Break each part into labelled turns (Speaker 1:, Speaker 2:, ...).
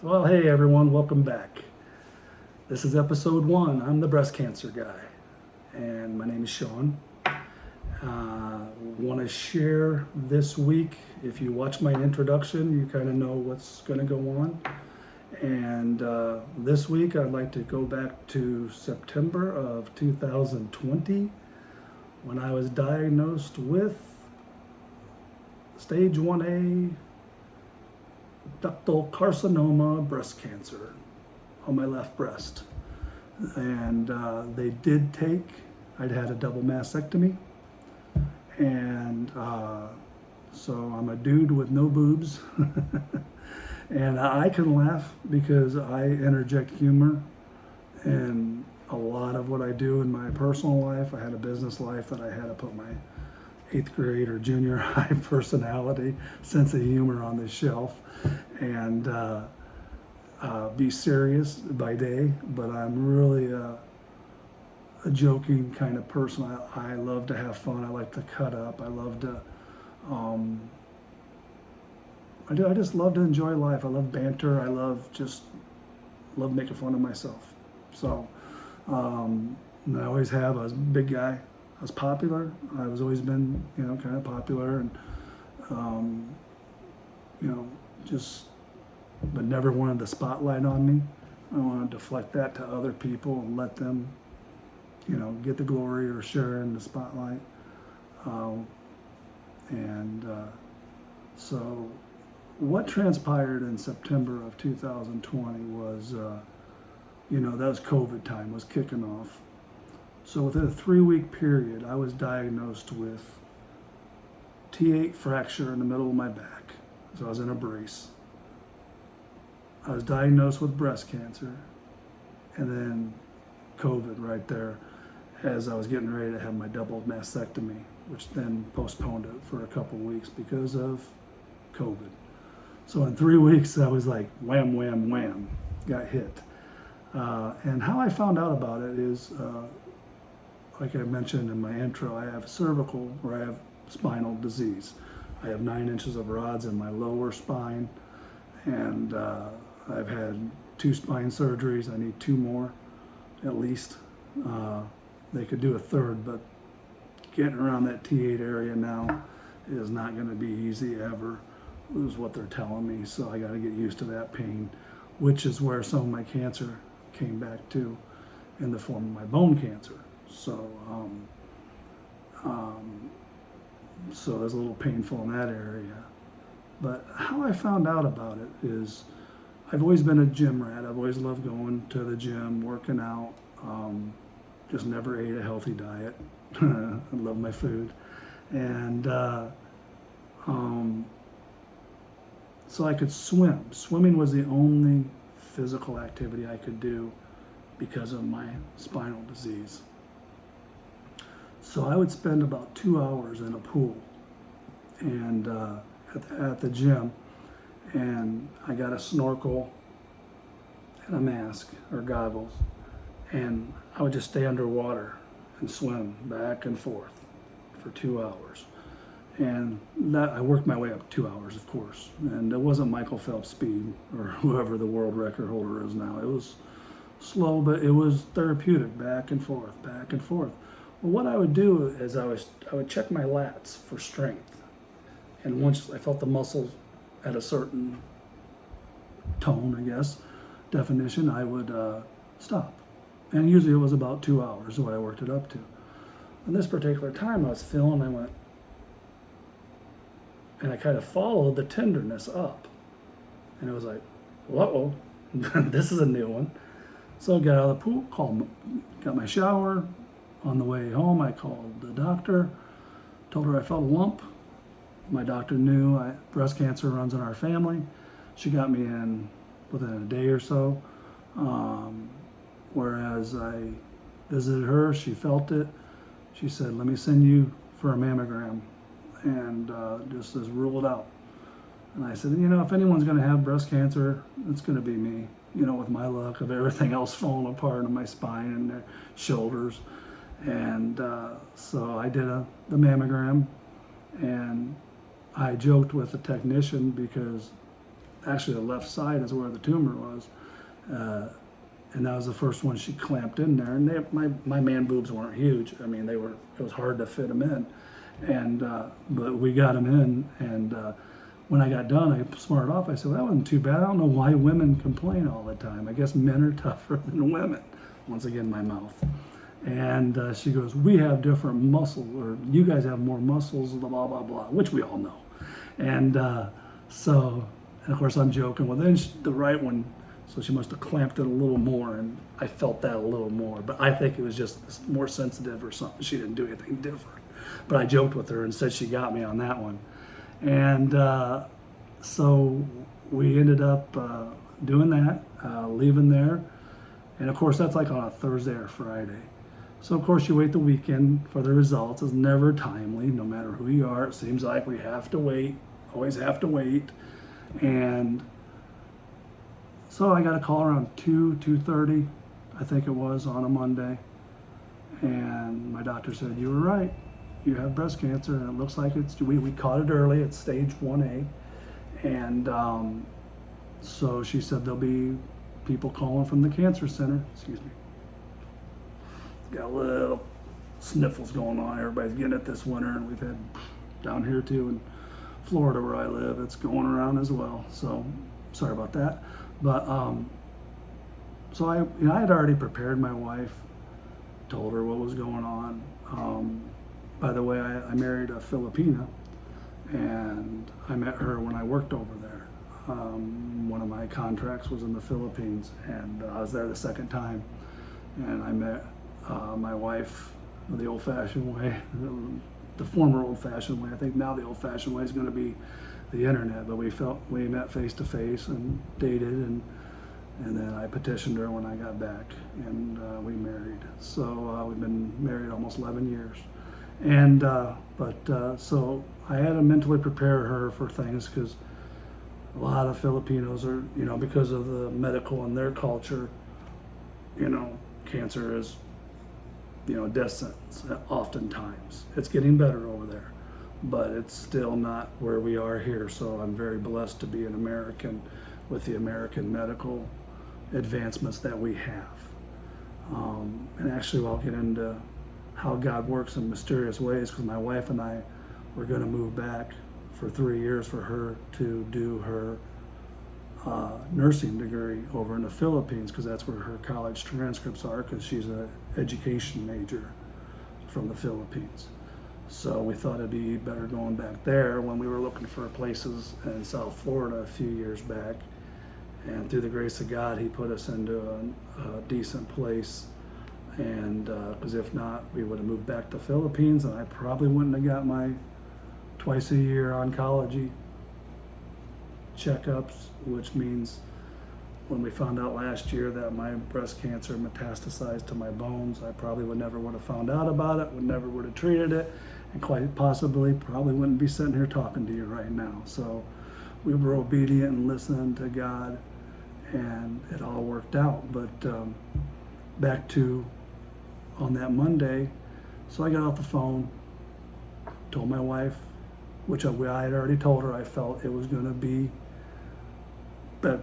Speaker 1: Well, hey everyone, welcome back. This is episode 1. I'm the breast cancer guy, and my name is Sean. Want to share this week. If you watch my introduction, you kind of know what's going to go on. And this week, I'd like to go back to September of 2020 when I was diagnosed with stage 1A ductal carcinoma breast cancer on my left breast. And they did take, I'd had a double mastectomy. And so I'm a dude with no boobs. And I can laugh because I interject humor in a lot of what I do in my personal life. I had a business life that I had to put my 8th grade or junior high personality, sense of humor on the shelf, and be serious by day. But I'm really a joking kind of person. I love to have fun. I like to cut up. I love to. I just love to enjoy life. I love banter. I love making fun of myself. So and I always have. I was a big guy. I was popular. I was always been, kind of popular, and just, but never wanted the spotlight on me. I want to deflect that to other people and let them, get the glory or share in the spotlight. And so, what transpired in September of 2020 was, that was COVID time, was kicking off. So within a 3-week period, I was diagnosed with T8 fracture in the middle of my back. So I was in a brace. I was diagnosed with breast cancer, and then COVID right there as I was getting ready to have my double mastectomy, which then postponed it for a couple weeks because of COVID. So in 3 weeks, I was like wham, wham, wham, got hit. And how I found out about it is, like I mentioned in my intro, I have cervical, or I have spinal disease. I have 9 inches of rods in my lower spine, and I've had 2 spine surgeries. I need 2 more, at least. They could do a third, but getting around that T8 area now is not going to be easy ever, is what they're telling me. So I got to get used to that pain, which is where some of my cancer came back to, in the form of my bone cancer. So, so it's a little painful in that area. But how I found out about it is, I've always been a gym rat. I've always loved going to the gym, working out. Just never ate a healthy diet. I love my food, and so I could swim. Swimming was the only physical activity I could do because of my spinal disease. So I would spend about 2 hours in a pool and at the gym, and I got a snorkel and a mask or goggles, and I would just stay underwater and swim back and forth for 2 hours. And that, I worked my way up 2 hours, of course, and it wasn't Michael Phelps speed or whoever the world record holder is now. It was slow, but it was therapeutic, back and forth, back and forth. Well, what I would do is I would check my lats for strength, and once I felt the muscles at a certain tone, I guess, definition, I would stop. And usually it was about 2 hours what I worked it up to. And this particular time I was feeling, I went, and I kind of followed the tenderness up. And it was like, uh-oh, this is a new one. So I got out of the pool, got my shower. On the way home, I called the doctor, told her I felt a lump. My doctor knew breast cancer runs in our family. She got me in within a day or so. Whereas I visited her, she felt it. She said, let me send you for a mammogram, and just as rule it out. And I said, if anyone's going to have breast cancer, it's going to be me. With my luck of everything else falling apart in my spine and their shoulders. And so I did the mammogram, and I joked with the technician because actually the left side is where the tumor was. And that was the first one she clamped in there. And my man boobs weren't huge. I mean, it was hard to fit them in. And, but we got them in. And when I got done, I smarted off. I said, well, that wasn't too bad. I don't know why women complain all the time. I guess men are tougher than women. Once again, my mouth. And she goes, we have different muscles, or you guys have more muscles, blah, blah, blah, blah, which we all know. And and of course I'm joking. Well, then the right one, so she must have clamped it a little more, and I felt that a little more. But I think it was just more sensitive or something. She didn't do anything different. But I joked with her and said she got me on that one. And so we ended up doing that, leaving there. And of course, that's like on a Thursday or Friday. So of course you wait the weekend for the results. It's never timely, no matter who you are. It seems like we have to wait, always have to wait. And so I got a call around 2:30, I think it was, on a Monday. And my doctor said, you were right, you have breast cancer, and it looks like we caught it early, it's stage 1A. And so she said there'll be people calling from the cancer center, excuse me. Got a little sniffles going on. Everybody's getting it this winter, and we've had down here too in Florida where I live, it's going around as well. So sorry about that. But so I had already prepared my wife, told her what was going on. By the way, I married a Filipina, and I met her when I worked over there. One of my contracts was in the Philippines, and I was there the second time, and I met my wife the old-fashioned way, the former old-fashioned way. I think now the old-fashioned way is going to be the internet, but we met face-to-face and dated, and then I petitioned her when I got back, and we married. So we've been married almost 11 years. And so I had to mentally prepare her for things, because a lot of Filipinos are, because of the medical and their culture, cancer is, death sentence oftentimes. It's getting better over there, but it's still not where we are here. So I'm very blessed to be an American with the American medical advancements that we have. And actually, I'll get into how God works in mysterious ways, because my wife and I were going to move back for 3 years for her to do her nursing degree over in the Philippines, because that's where her college transcripts are, because she's an education major from the Philippines. So we thought it'd be better going back there when we were looking for places in South Florida a few years back. And through the grace of God, he put us into a decent place. And because if not, we would have moved back to Philippines, and I probably wouldn't have got my twice a year oncology checkups, which means when we found out last year that my breast cancer metastasized to my bones, I probably would have found out about it, would have treated it, and quite possibly probably wouldn't be sitting here talking to you right now. So we were obedient and listened to God, and it all worked out. But back to on that Monday, so I got off the phone, told my wife, which I had already told her I felt it was going to be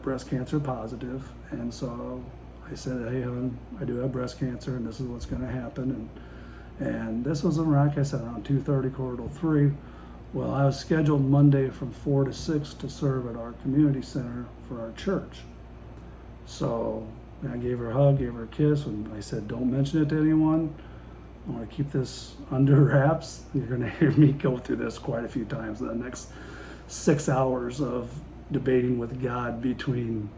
Speaker 1: breast cancer positive. And so I said, hey, hon, I do have breast cancer, and this is what's going to happen. And this was, like I said, on 230 Corridor 3. Well, I was scheduled Monday from 4 to 6 to serve at our community center for our church. So I gave her a hug, gave her a kiss, and I said, don't mention it to anyone. I want to keep this under wraps. You're going to hear me go through this quite a few times in the next 6 hours of debating with God between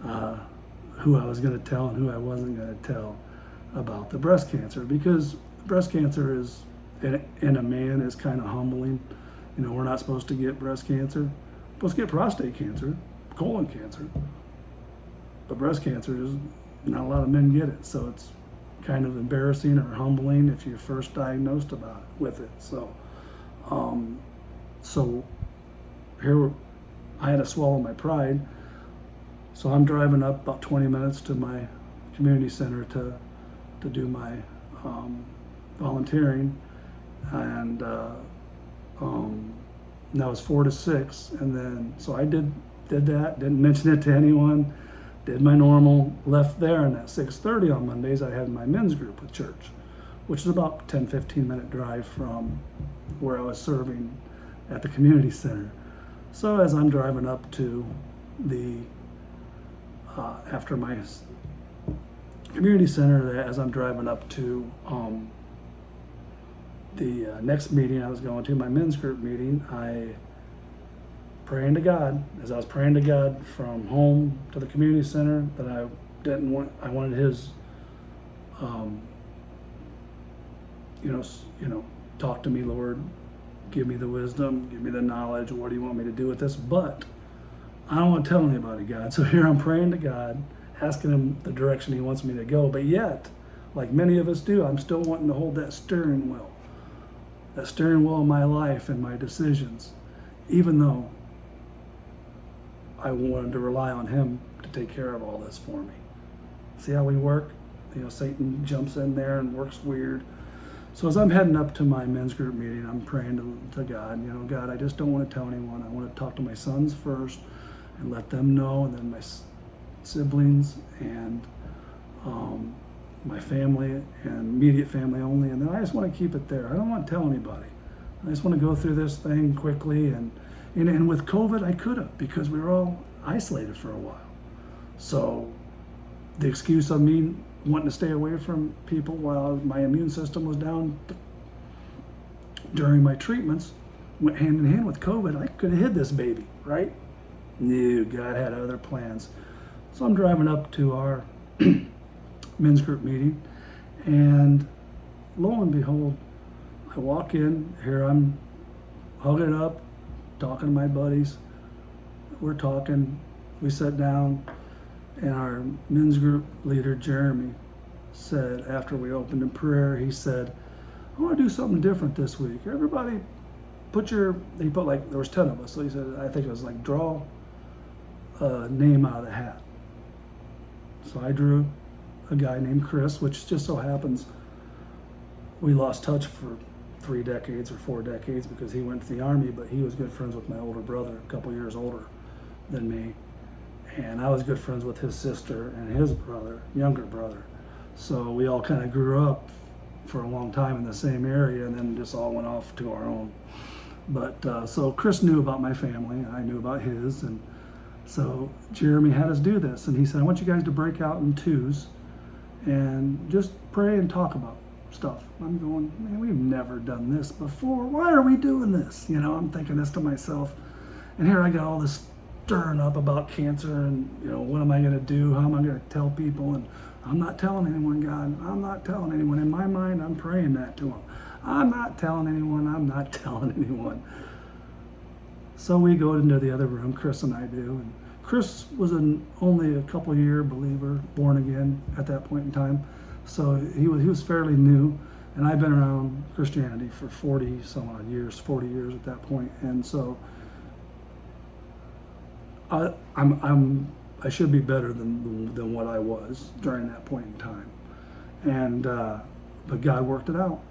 Speaker 1: who I was going to tell and who I wasn't going to tell about the breast cancer. Because breast cancer is, in a man, is kind of humbling. We're not supposed to get breast cancer. We're supposed to get prostate cancer, colon cancer. But breast cancer is, not a lot of men get it. So it's kind of embarrassing or humbling if you're first diagnosed with it. So, so here I had to swallow my pride. So I'm driving up about 20 minutes to my community center to do my volunteering, and that was 4 to 6, and then so I did did that, didn't mention it to anyone, did my normal, left there, and at 6:30 on Mondays I had my men's group with church, which is about 10-15 minute drive from where I was serving at the community center. So as I'm driving up to the, after my community center, as I'm driving up to the next meeting I was going to, my men's group meeting, I praying to God, as I was praying to God from home to the community center, that I wanted His, talk to me, Lord, give me the wisdom, give me the knowledge. What do you want me to do with this? But I don't want to tell anybody, God. So here I'm praying to God, asking Him the direction He wants me to go. But yet, like many of us do, I'm still wanting to hold that steering wheel of my life and my decisions, even though I wanted to rely on Him to take care of all this for me. See how we work? Satan jumps in there and works weird. So as I'm heading up to my men's group meeting, I'm praying to God, God, I just don't want to tell anyone. I want to talk to my sons first and let them know, and then my siblings and my family and immediate family only. And then I just want to keep it there. I don't want to tell anybody. I just want to go through this thing quickly. And with COVID, I could have, because we were all isolated for a while. So the excuse of me wanting to stay away from people while my immune system was down during my treatments went hand in hand with COVID. I could have hid this baby, right? No, God had other plans. So I'm driving up to our men's group meeting, and lo and behold, I walk in, here I'm hugging it up, talking to my buddies. We're talking, we sat down, and our men's group leader, Jeremy, said, after we opened in prayer, he said, I want to do something different this week. Everybody there was 10 of us. So he said, I think it was like, draw a name out of the hat. So I drew a guy named Chris, which just so happens we lost touch for 3 decades or 4 decades because he went to the Army, but he was good friends with my older brother, a couple years older than me. And I was good friends with his sister and his brother, younger brother. So we all kind of grew up for a long time in the same area, and then just all went off to our own. But so Chris knew about my family, and I knew about his. And so Jeremy had us do this, and he said, I want you guys to break out in twos and just pray and talk about stuff. I'm going, man, we've never done this before. Why are we doing this? I'm thinking this to myself. And here I got all this stirring up about cancer, and what am I going to do? How am I going to tell people? And I'm not telling anyone, God. I'm not telling anyone. In my mind, I'm praying that to Him. I'm not telling anyone. I'm not telling anyone. So we go into the other room, Chris and I do. And Chris was only a couple year believer, born again at that point in time. So he was fairly new, and I've been around Christianity for 40 some odd years, 40 years at that point. And so I should be better than what I was during that point in time. And but God worked it out,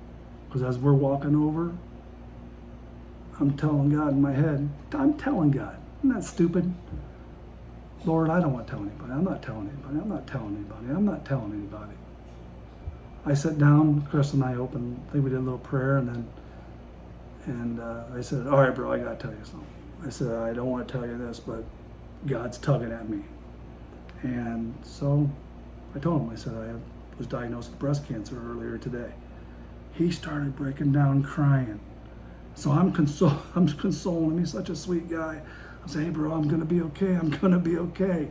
Speaker 1: because as we're walking over, I'm telling God in my head, I'm telling God, isn't that stupid? Lord, I don't want to tell anybody. I'm not telling anybody. I'm not telling anybody. I'm not telling anybody. I sat down, Chris and I opened, I think we did a little prayer, and I said, all right, bro, I got to tell you something. I said, I don't want to tell you this, but God's tugging at me. And so I told him, I said, I was diagnosed with breast cancer earlier today. He started breaking down crying. So I'm consoling him. He's such a sweet guy. I say, hey, bro, I'm going to be okay. I'm going to be okay.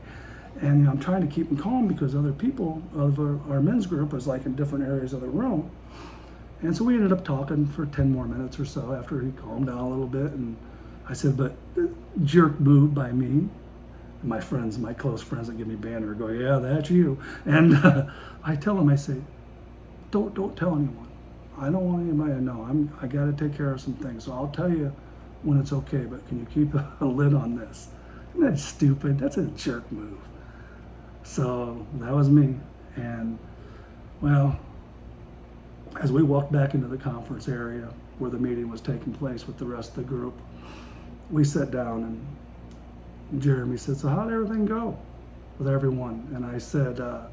Speaker 1: And I'm trying to keep him calm, because other people of our men's group was like in different areas of the room. And so we ended up talking for 10 more minutes or so after he calmed down a little bit. And I said, but jerk move by me. And my friends, my close friends that give me banter, go, yeah, that's you. And I tell them, I say, don't tell anyone. I don't want anybody to know. I got to take care of some things. So I'll tell you when it's okay, but can you keep a lid on this? Isn't that stupid? That's a jerk move. So that was me. And well, as we walked back into the conference area where the meeting was taking place with the rest of the group, we sat down, and Jeremy said, so how did everything go with everyone? And I said, I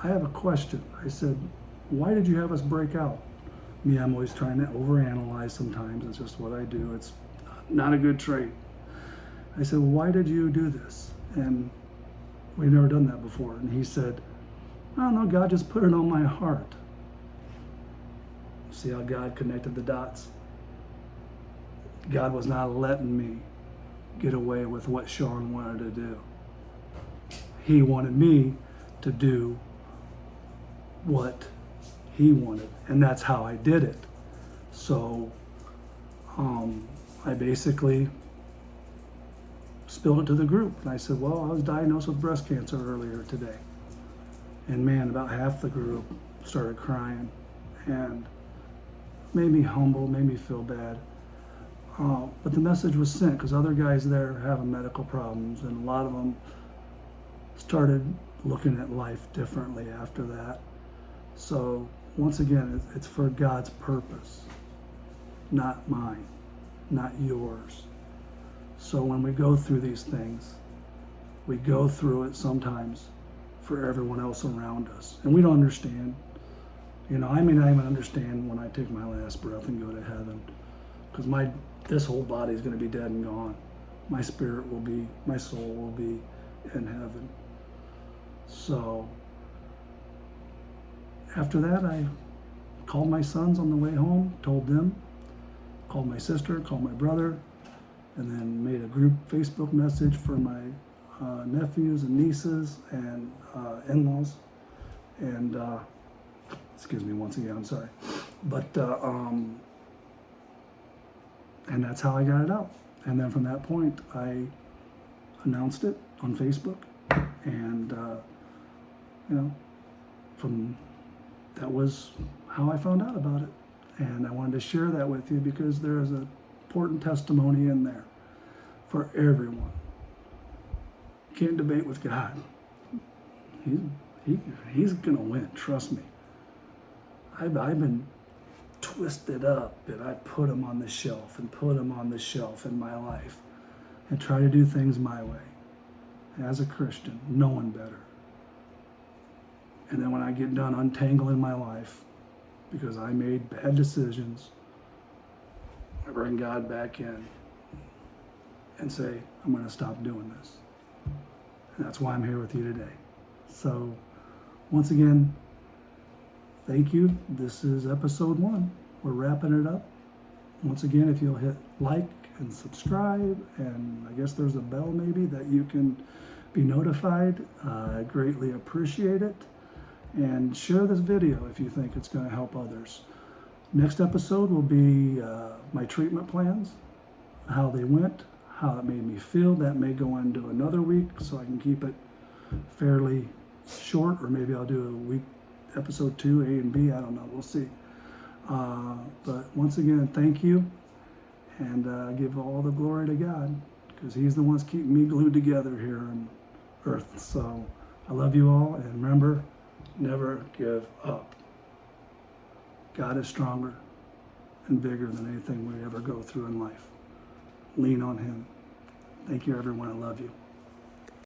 Speaker 1: have a question. I said, why did you have us break out? Me, I'm always trying to overanalyze sometimes. It's just what I do. It's not a good trait. I said, well, why did you do this? And we've never done that before. And he said, I don't know, God just put it on my heart. See how God connected the dots? God was not letting me get away with what Sean wanted to do. He wanted me to do what he wanted, and that's how I did it. So I basically spilled it to the group, and I said, well, I was diagnosed with breast cancer earlier today. And man, about half the group started crying, and made me humble, made me feel bad. But the message was sent because other guys there having medical problems, and a lot of them started looking at life differently after that. So once again, it's for God's purpose, not mine, not yours. So when we go through these things, we go through it sometimes for everyone else around us. And we don't understand. You know, I may not even understand when I take my last breath and go to heaven, because this whole body is going to be dead and gone. My spirit will be, my soul will be in heaven. So after that, I called my sons on the way home, told them, called my sister, called my brother, and then made a group Facebook message for my nephews and nieces and in-laws. And excuse me once again, I'm sorry. But and that's how I got it out. And then from that point, I announced it on Facebook, and that was how I found out about it. And I wanted to share that with you because there is an important testimony in there for everyone. You can't debate with God. He's gonna win, trust me. I've been twisted up, and I put him on the shelf and put him on the shelf in my life and try to do things my way. As a Christian, no one better. And then when I get done untangling my life because I made bad decisions, I bring God back in and say, I'm going to stop doing this. And that's why I'm here with you today. So once again, thank you. This is episode 1. We're wrapping it up. Once again, if you'll hit like and subscribe, and I guess there's a bell maybe that you can be notified, I greatly appreciate it. And share this video if you think it's going to help others. Next episode will be my treatment plans, how they went, how it made me feel. That may go into another week, so I can keep it fairly short, or maybe I'll do a week, episode 2, A and B, I don't know, we'll see. But once again, thank you, and give all the glory to God, because he's the one that's keeping me glued together here on earth. So I love you all, and remember, never give up. God is stronger and bigger than anything we ever go through in life. Lean on him. Thank you, everyone. I love you.